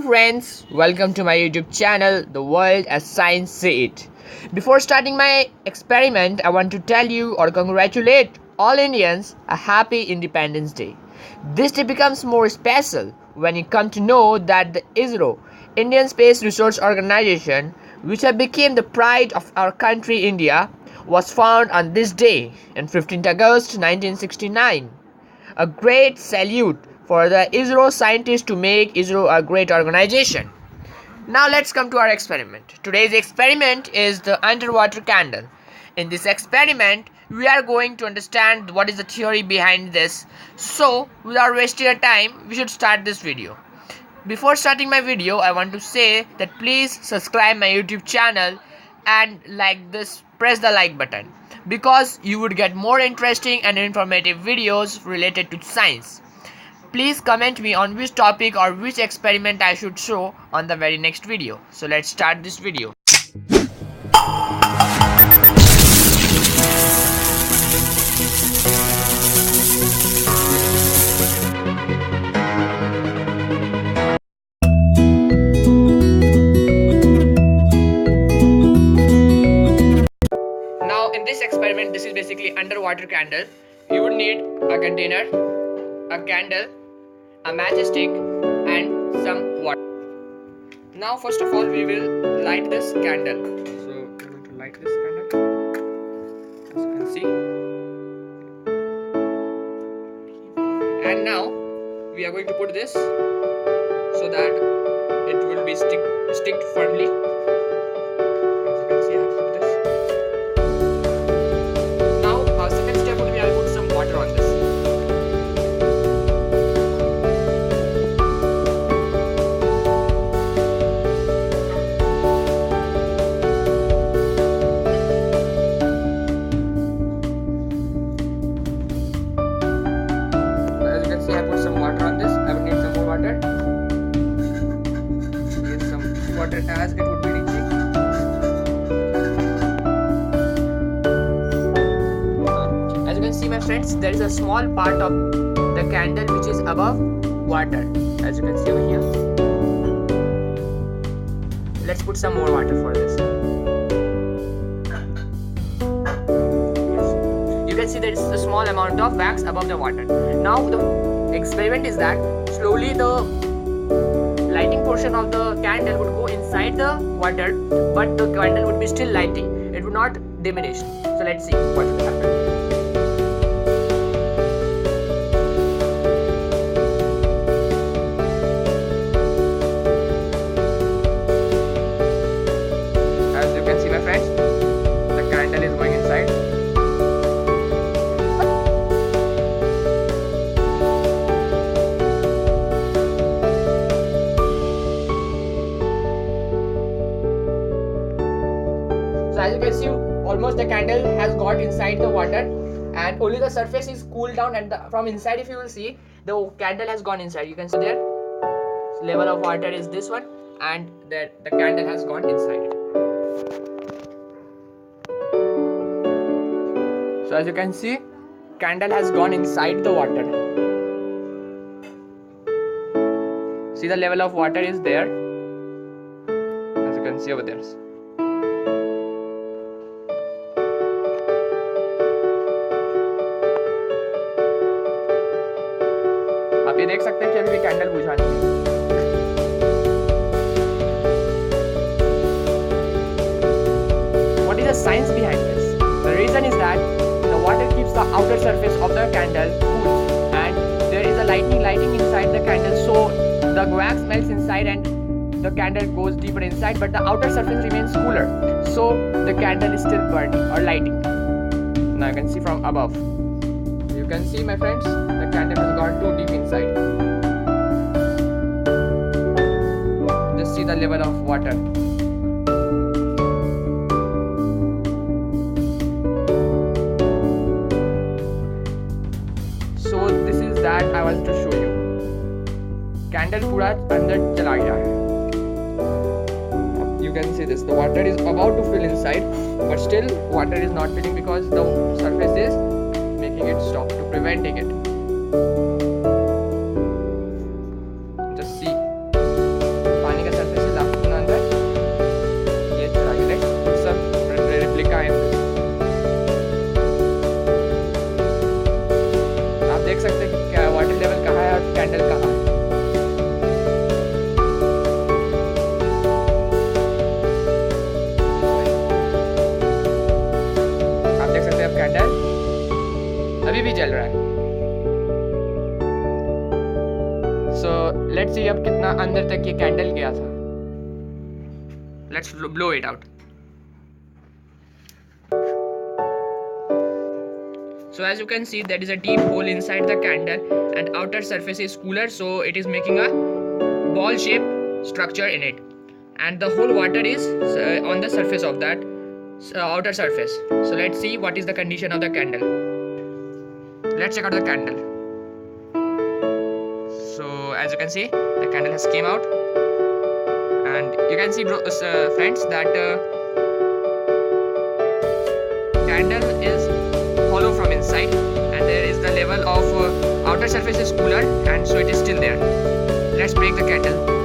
Friends, welcome to my YouTube channel, The World as Science See It. Before starting my experiment, I want to tell you or congratulate all Indians a happy Independence Day. This day becomes more special when you come to know that the ISRO, Indian Space Research Organization, which have become the pride of our country India, was founded on this day on 15th August 1969. A great salute for the ISRO scientists to make ISRO a great organization. Now let's come to our experiment. Today's experiment is the underwater candle. In this experiment, we are going to understand what is the theory behind this. So, without wasting our time, we should start this video. Before starting my video, I want to say that please subscribe my YouTube channel and press the like button because you would get more interesting and informative videos related to science. Please comment me on which topic or which experiment I should show on the very next video. So let's start this video. Now in this experiment, this is basically underwater candle. You would need a container, a candle, a matchstick and some water. Now first of all we will light this candle. So we're going to light this candle as you can see. And now we are going to put this so that it will be stick firmly. As you can see, I have put this. Now our second step would be I will put some water on this. I put some water on this. I would need some more water. Use some water as it would be reaching. As you can see, my friends, there is a small part of the candle which is above water. As you can see over here. Let's put some more water for this. You can see there is a small amount of wax above the water. Now the experiment is that slowly the lighting portion of the candle would go inside the water, but the candle would be still lighting. It would not diminish. So let's see what will happen. As you can see, my friends, the candle is going inside. So as you can see, almost the candle has got inside the water and only the surface is cooled down, and from inside if you will see, the candle has gone inside. You can see there level of water is this one, and the candle has gone inside it. So as you can see, candle has gone inside the water. See, the level of water is there, as you can see over there. आप ये देख सकते हैं कि अभी भी candle बुझा नहीं है. What is the science behind this? The reason is that the water keeps the outer surface of the candle cool, and there is a lighting inside the candle, so the wax melts inside and the candle goes deeper inside, but the outer surface remains cooler, so the candle is still burning or lighting. Now you can see from above. You can see, my friends, the candle has gone too deep inside. Just see the level of water. So this is that I want to show you. Candle पूरा अंदर चला गया है. You can see this. The water is about to fill inside, but still water is not filling because the surface is making it stop, to preventing it. Just see. अंदर तक ये candle गया था. Let's blow it out. So as you can see, there is a deep hole inside the candle and outer surface is cooler, so it is making a ball shaped structure in it, and the whole water is on the surface of that outer surface. So let's see what is the condition of the candle. Let's check out the candle. So as you can see, the candle has came out, and you can see friends that candle is hollow from inside, and there is the level of outer surface is cooler, and so it is still there. Let's break the candle.